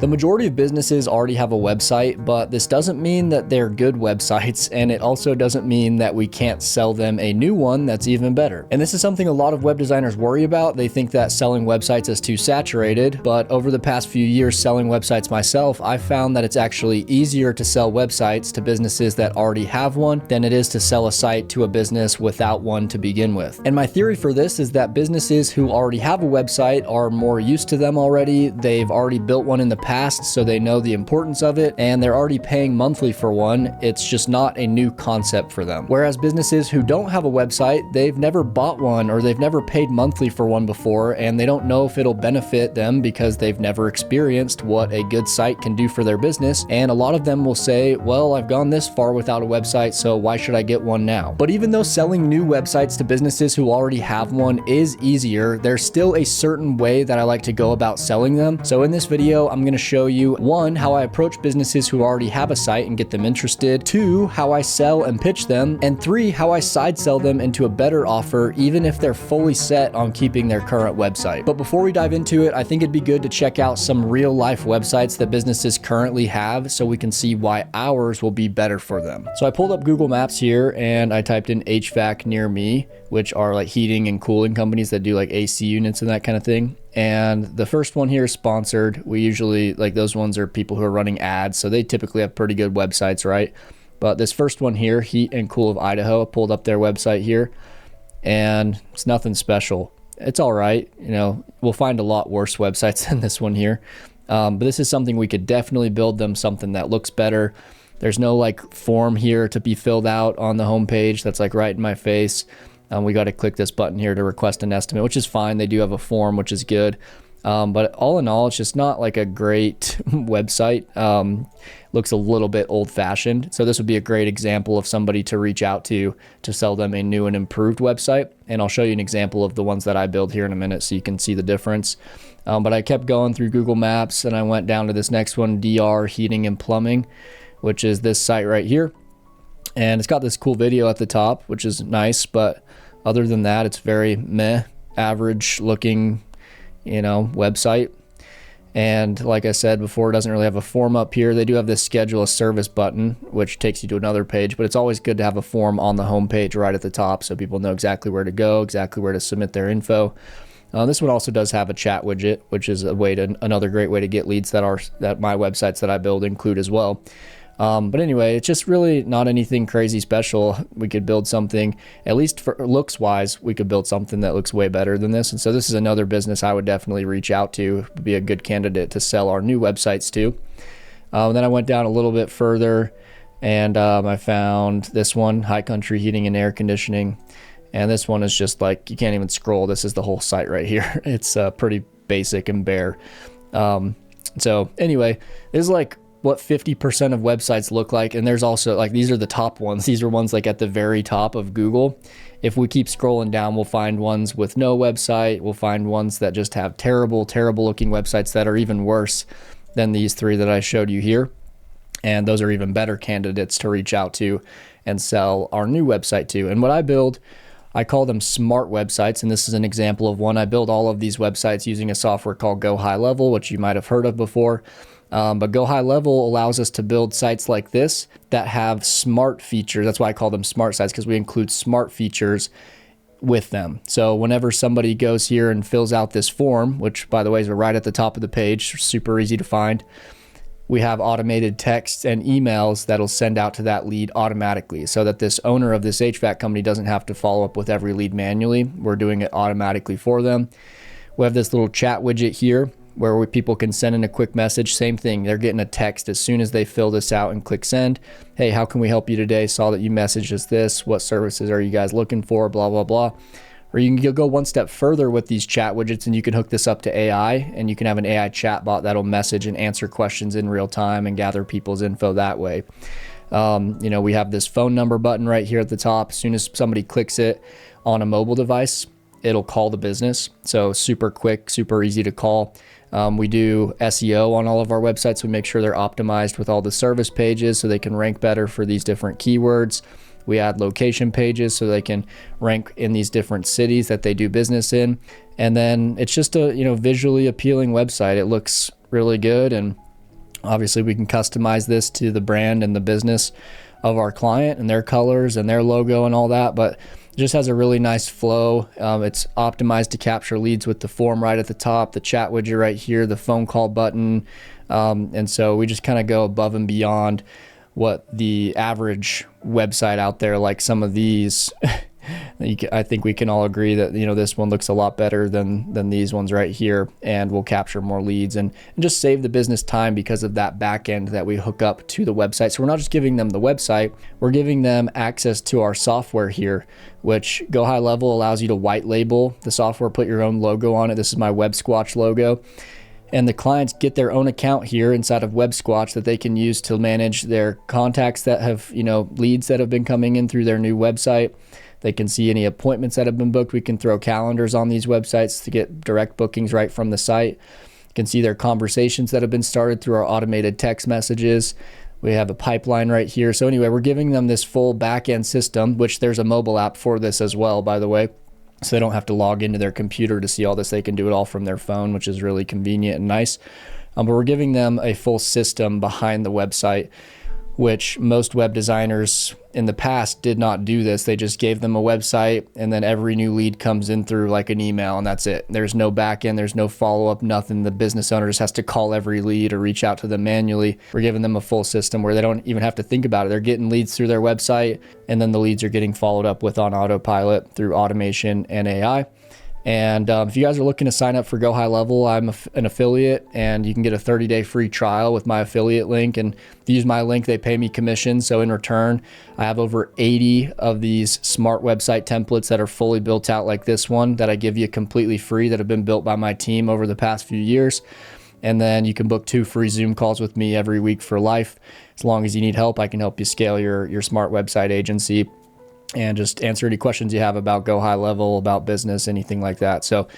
The majority of businesses already have a website, but this doesn't mean that they're good websites, and it also doesn't mean that we can't sell them a new one that's even better. And this is something a lot of web designers worry about. They think that selling websites is too saturated, but over the past few years selling websites myself, I've found that it's actually easier to sell websites to businesses that already have one than it is to sell a site to a business without one to begin with. And my theory for this is that businesses who already have a website are more used to them already. They've already built one in the past, so they know the importance of it, and they're already paying monthly for one. It's just not a new concept for them. Whereas businesses who don't have a website, they've never bought one or they've never paid monthly for one before, and they don't know if it'll benefit them because they've never experienced what a good site can do for their business. And a lot of them will say, well, I've gone this far without a website, so why should I get one now? But even though selling new websites to businesses who already have one is easier, there's still a certain way that I like to go about selling them. So in this video, I'm going to show you 1, how I approach businesses who already have a site and get them interested, 2, how I sell and pitch them, and 3, how I side sell them into a better offer even if they're fully set on keeping their current website. But before we dive into it, I think it'd be good to check out some real life websites that businesses currently have so we can see why ours will be better for them. So I pulled up Google Maps here and I typed in HVAC near me, which are like heating and cooling companies that do like AC units and that kind of thing. And the first one here is sponsored. We usually, like, those ones are people who are running ads, so they typically have pretty good websites, right? But this first one here, Heat and Cool of Idaho, I pulled up their website here, and it's nothing special. It's all right. You know, we'll find a lot worse websites than this one here. But this is something we could definitely build them something that looks better. There's no like form here to be filled out on the homepage. That's like right in my face. We got to click this button here to request an estimate, which is fine. They do have a form, which is good. But all in all, it's just not like a great website. Looks a little bit old fashioned. So this would be a great example of somebody to reach out to sell them a new and improved website. And I'll show you an example of the ones that I build here in a minute so you can see the difference. But I kept going through Google Maps and I went down to this next one, DR Heating and Plumbing, which is this site right here. And it's got this cool video at the top, which is nice, but other than that, it's very meh, average looking, website. And like I said before, it doesn't really have a form up here. They do have this schedule a service button, which takes you to another page, but it's always good to have a form on the home page right at the top so people know exactly where to go, exactly where to submit their info. This one also does have a chat widget, which is another great way to get leads that my websites that I build include as well. But anyway, it's just really not anything crazy special. We could build something, at least for looks wise, we could build something that looks way better than this. And so this is another business I would definitely reach out to, be a good candidate to sell our new websites to. Then I went down a little bit further and I found this one, High Country Heating and Air Conditioning. And this one is just like, you can't even scroll. This is the whole site right here. It's pretty basic and bare. So anyway, this is like what 50% of websites look like. And there's also like, these are the top ones. These are ones like at the very top of Google. If we keep scrolling down, we'll find ones with no website. We'll find ones that just have terrible, terrible looking websites that are even worse than these 3 that I showed you here. And those are even better candidates to reach out to and sell our new website to. And what I build, I call them smart websites. And this is an example of one. I build all of these websites using a software called GoHighLevel, which you might have heard of before. But GoHighLevel allows us to build sites like this that have smart features. That's why I call them smart sites, because we include smart features with them. So whenever somebody goes here and fills out this form, which by the way is right at the top of the page, super easy to find, we have automated texts and emails that'll send out to that lead automatically so that this owner of this HVAC company doesn't have to follow up with every lead manually. We're doing it automatically for them. We have this little chat widget here where people can send in a quick message. Same thing, they're getting a text as soon as they fill this out and click send. Hey, how can we help you today? Saw that you messaged us this. What services are you guys looking for? Blah, blah, blah. Or you can go one step further with these chat widgets and you can hook this up to AI and you can have an AI chatbot that'll message and answer questions in real time and gather people's info that way. We have this phone number button right here at the top. As soon as somebody clicks it on a mobile device, it'll call the business. So super quick, super easy to call. We do SEO on all of our websites. We make sure they're optimized with all the service pages so they can rank better for these different keywords. We add location pages so they can rank in these different cities that they do business in. And then it's just a visually appealing website. It looks really good and Obviously, we can customize this to the brand and the business of our client and their colors and their logo and all that, but it just has a really nice flow. It's optimized to capture leads with the form right at the top, the chat widget right here, the phone call button. And so we just kind of go above and beyond what the average website out there, like some of these, I think we can all agree that, this one looks a lot better than these ones right here, and we'll capture more leads and just save the business time because of that back end that we hook up to the website. So we're not just giving them the website, we're giving them access to our software here, which GoHighLevel allows you to white label the software, put your own logo on it. This is my Web Squatch logo. And the clients get their own account here inside of Web Squatch that they can use to manage their contacts that have, leads that have been coming in through their new website. They can see any appointments that have been booked. We can throw calendars on these websites to get direct bookings right from the site. You can see their conversations that have been started through our automated text messages. We have a pipeline right here. So anyway, we're giving them this full back-end system, which there's a mobile app for this as well, by the way. So they don't have to log into their computer to see all this. They can do it all from their phone, which is really convenient and nice. But we're giving them a full system behind the website, which most web designers in the past did not do this. They just gave them a website, and then every new lead comes in through like an email, and that's it. There's no back end, there's no follow-up, nothing. The business owner just has to call every lead or reach out to them manually. We're giving them a full system where they don't even have to think about it. They're getting leads through their website, and then the leads are getting followed up with on autopilot through automation and AI. And if you guys are looking to sign up for GoHighLevel, I'm an affiliate, and you can get a 30-day free trial with my affiliate link. And if you use my link, they pay me commission. So in return, I have over 80 of these smart website templates that are fully built out like this one that I give you completely free, that have been built by my team over the past few years. And then you can book 2 free Zoom calls with me every week for life. As long as you need help, I can help you scale your smart website agency and just answer any questions you have about GoHighLevel, about business, anything like that. So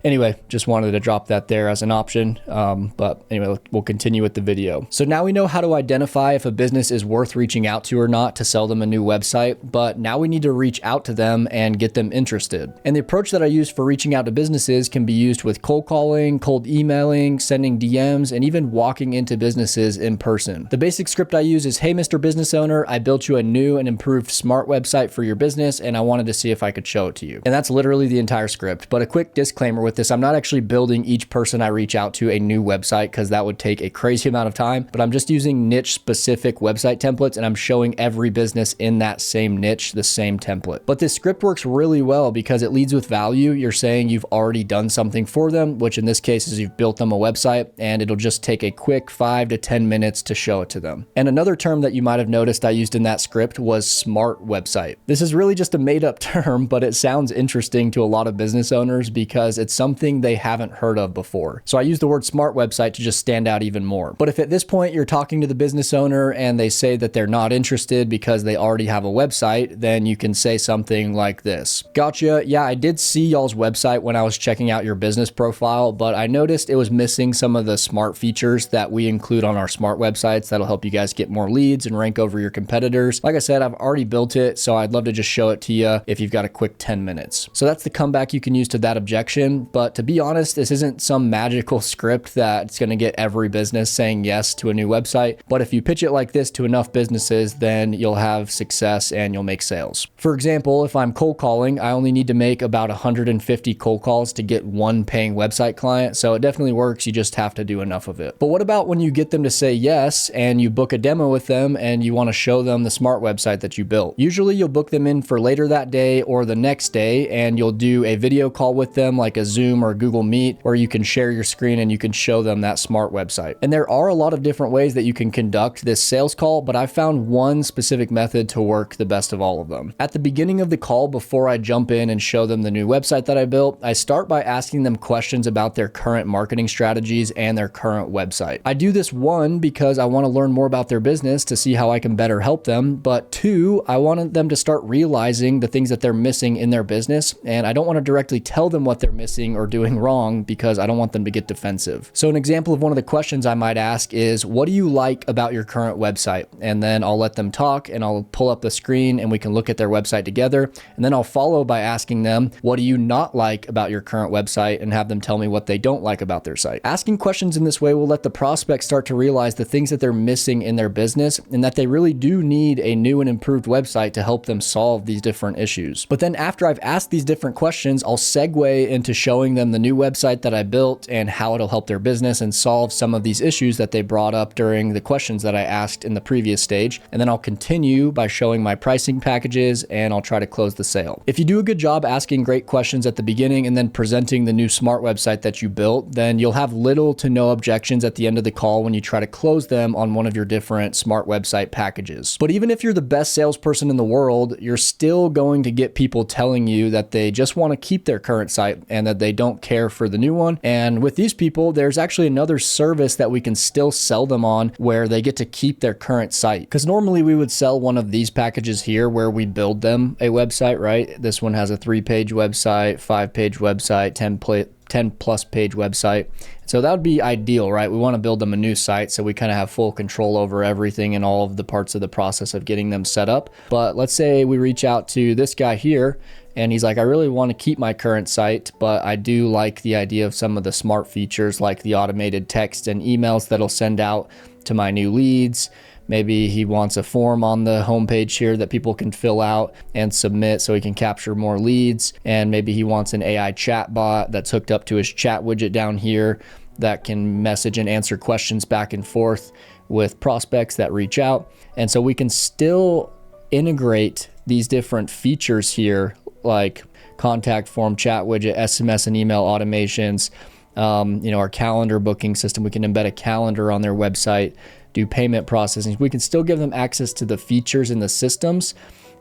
anyway, just wanted to drop that there as an option. But anyway, we'll continue with the video. So now we know how to identify if a business is worth reaching out to or not to sell them a new website, but now we need to reach out to them and get them interested. And the approach that I use for reaching out to businesses can be used with cold calling, cold emailing, sending DMs, and even walking into businesses in person. The basic script I use is, hey, Mr. Business Owner, I built you a new and improved smart website for your business, and I wanted to see if I could show it to you. And that's literally the entire script. But a quick disclaimer with this, I'm not actually building each person I reach out to a new website, because that would take a crazy amount of time, but I'm just using niche specific website templates, and I'm showing every business in that same niche the same template. But this script works really well because it leads with value. You're saying you've already done something for them, which in this case is you've built them a website, and it'll just take a quick 5 to 10 minutes to show it to them. And another term that you might have noticed I used in that script was smart website. This is really just a made up term, but it sounds interesting to a lot of business owners because it's something they haven't heard of before. So I use the word smart website to just stand out even more. But if at this point you're talking to the business owner and they say that they're not interested because they already have a website, then you can say something like this. Gotcha. Yeah, I did see y'all's website when I was checking out your business profile, but I noticed it was missing some of the smart features that we include on our smart websites that'll help you guys get more leads and rank over your competitors. Like I said, I've already built it, so I'd love to just show it to you if you've got a quick 10 minutes. So that's the comeback you can use to that objection. But to be honest, this isn't some magical script that's going to get every business saying yes to a new website. But if you pitch it like this to enough businesses, then you'll have success and you'll make sales. For example, if I'm cold calling, I only need to make about 150 cold calls to get 1 paying website client. So it definitely works. You just have to do enough of it. But what about when you get them to say yes and you book a demo with them and you want to show them the smart website that you built? Usually you'll book them in for later that day or the next day, and you'll do a video call with them like a Zoom or Google Meet, where you can share your screen and you can show them that smart website. And there are a lot of different ways that you can conduct this sales call, but I found one specific method to work the best of all of them. At the beginning of the call, before I jump in and show them the new website that I built, I start by asking them questions about their current marketing strategies and their current website. I do this, 1, because I want to learn more about their business to see how I can better help them, but 2, I want them to start realizing the things that they're missing in their business, and I don't want to directly tell them what they're missing saying or doing wrong because I don't want them to get defensive. So an example of one of the questions I might ask is, what do you like about your current website? And then I'll let them talk and I'll pull up the screen and we can look at their website together. And then I'll follow by asking them, what do you not like about your current website? And have them tell me what they don't like about their site. Asking questions in this way will let the prospect start to realize the things that they're missing in their business and that they really do need a new and improved website to help them solve these different issues. But then after I've asked these different questions, I'll segue into showing them the new website that I built and how it'll help their business and solve some of these issues that they brought up during the questions that I asked in the previous stage. And then I'll continue by showing my pricing packages and I'll try to close the sale. If you do a good job asking great questions at the beginning and then presenting the new smart website that you built, then you'll have little to no objections at the end of the call when you try to close them on one of your different smart website packages. But even if you're the best salesperson in the world, you're still going to get people telling you that they just want to keep their current site and that they don't care for the new one. And with these people, there's actually another service that we can still sell them on where they get to keep their current site. Because normally we would sell one of these packages here where we build them a website, right? This one has a 3-page website, 5-page website, 10 plus page website. So that would be ideal, right? We want to build them a new site so we kind of have full control over everything and all of the parts of the process of getting them set up. But let's say we reach out to this guy here and he's like, I really want to keep my current site, but I do like the idea of some of the smart features like the automated text and emails that'll send out to my new leads. Maybe he wants a form on the homepage here that people can fill out and submit so he can capture more leads. And maybe he wants an AI chat bot that's hooked up to his chat widget down here that can message and answer questions back and forth with prospects that reach out. And so we can still integrate these different features here like contact form, chat widget, SMS and email automations, our calendar booking system. We can embed a calendar on their website, do payment processing. We can still give them access to the features in the systems,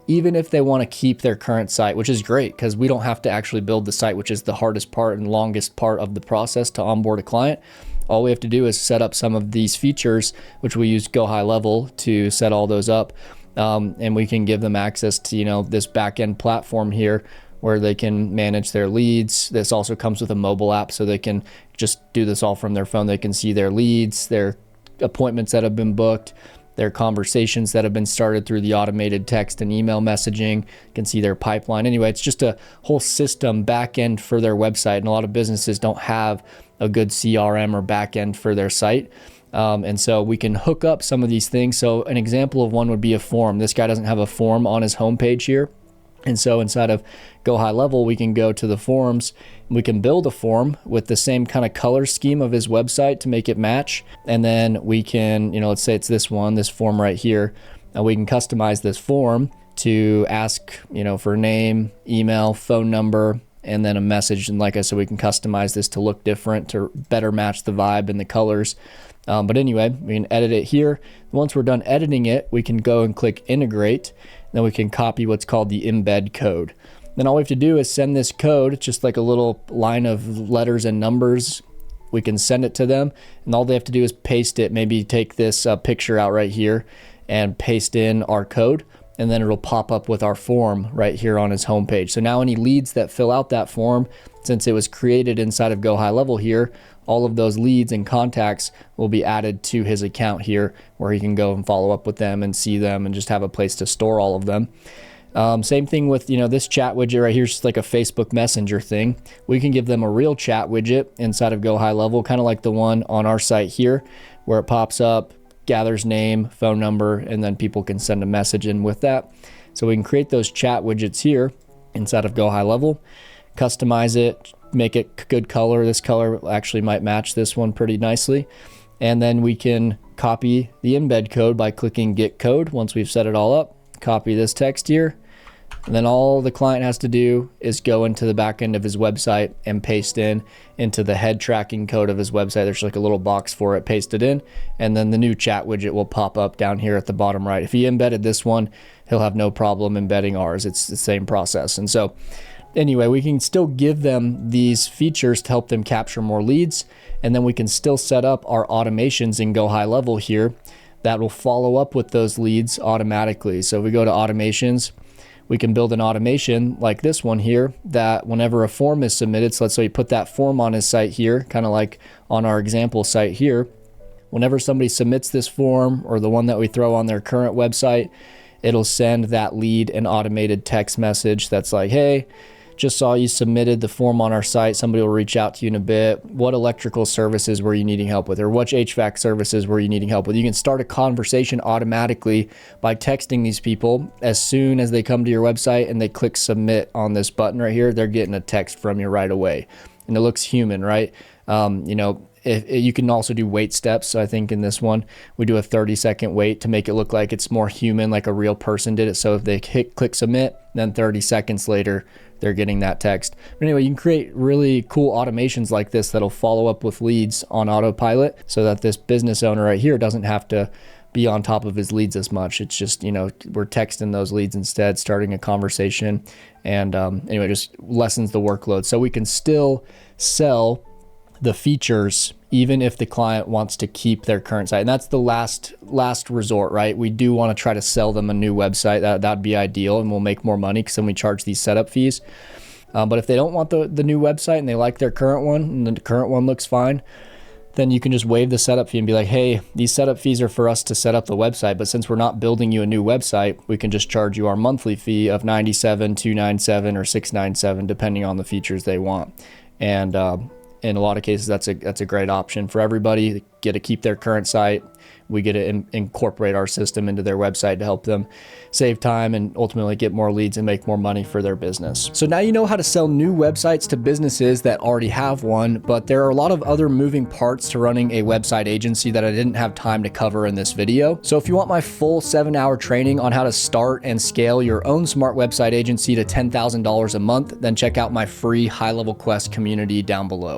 even if they want to keep their current site, which is great because we don't have to actually build the site, which is the hardest part and longest part of the process to onboard a client. All we have to do is set up some of these features, which we use GoHighLevel to set all those up. And we can give them access to, this back-end platform here where they can manage their leads. This also comes with a mobile app, so they can just do this all from their phone. They can see their leads, their appointments that have been booked, their conversations that have been started through the automated text and email messaging, can see their pipeline. Anyway, it's just a whole system back end for their website. And a lot of businesses don't have a good CRM or back end for their site. And so we can hook up some of these things. So an example of one would be a form. This guy doesn't have a form on his homepage here. And so inside of GoHighLevel, we can go to the forms and we can build a form with the same kind of color scheme of his website to make it match. And then we can, let's say it's this form right here. And we can customize this form to ask, for name, email, phone number, and then a message. And like I said, we can customize this to look different to better match the vibe and the colors. But anyway, we can edit it here. Once we're done editing it, we can go and click integrate. Then we can copy what's called the embed code. Then all we have to do is send this code, just like a little line of letters and numbers. We can send it to them, and all they have to do is paste it. Maybe take this picture out right here and paste in our code, and then it'll pop up with our form right here on his homepage. So now any leads that fill out that form, since it was created inside of GoHighLevel here, all of those leads and contacts will be added to his account here where he can go and follow up with them and see them and just have a place to store all of them. Same thing with, this chat widget right here, just like a Facebook Messenger thing. We can give them a real chat widget inside of GoHighLevel, kind of like the one on our site here, where it pops up, gathers name, phone number, and then people can send a message in with that. So we can create those chat widgets here inside of GoHighLevel, customize it, make it good color. This color actually might match this one pretty nicely. And then we can copy the embed code by clicking get code. Once we've set it all up, copy this text here. And then all the client has to do is go into the back end of his website and paste into the head tracking code of his website. There's like a little box for it, paste it in, and then the new chat widget will pop up down here at the bottom right. If he embedded this one, he'll have no problem embedding ours. It's the same process. And so anyway, we can still give them these features to help them capture more leads. And then we can still set up our automations in GoHighLevel here that will follow up with those leads automatically. So if we go to automations, we can build an automation like this one here that whenever a form is submitted, so let's say you put that form on his site here, kind of like on our example site here, whenever somebody submits this form or the one that we throw on their current website, it'll send that lead an automated text message that's like, hey, just saw you submitted the form on our site. Somebody will reach out to you in a bit. What electrical services were you needing help with? Or which HVAC services were you needing help with? You can start a conversation automatically by texting these people. As soon as they come to your website and they click submit on this button right here, they're getting a text from you right away. And it looks human, right? If you can also do wait steps. So I think in this one, we do a 30-second wait to make it look like it's more human, like a real person did it. So if they click submit, then 30 seconds later, they're getting that text. But anyway, you can create really cool automations like this that'll follow up with leads on autopilot so that this business owner right here doesn't have to be on top of his leads as much. It's just, we're texting those leads instead, starting a conversation. And anyway, just lessens the workload. So we can still sell the features even if the client wants to keep their current site. And that's the last resort, right? We do want to try to sell them a new website. That'd be ideal, and we'll make more money because then we charge these setup fees. But if they don't want the new website and they like their current one and the current one looks fine, then you can just waive the setup fee and be like, hey, these setup fees are for us to set up the website, but since we're not building you a new website, we can just charge you our monthly fee of $97, $297, or $697, depending on the features they want. And in a lot of cases, that's a great option for everybody. They get to keep their current site. We get to incorporate our system into their website to help them save time and ultimately get more leads and make more money for their business. So now you know how to sell new websites to businesses that already have one, but there are a lot of other moving parts to running a website agency that I didn't have time to cover in this video. So if you want my full 7-hour training on how to start and scale your own smart website agency to $10,000 a month, then check out my free HighLevel Quest community down below.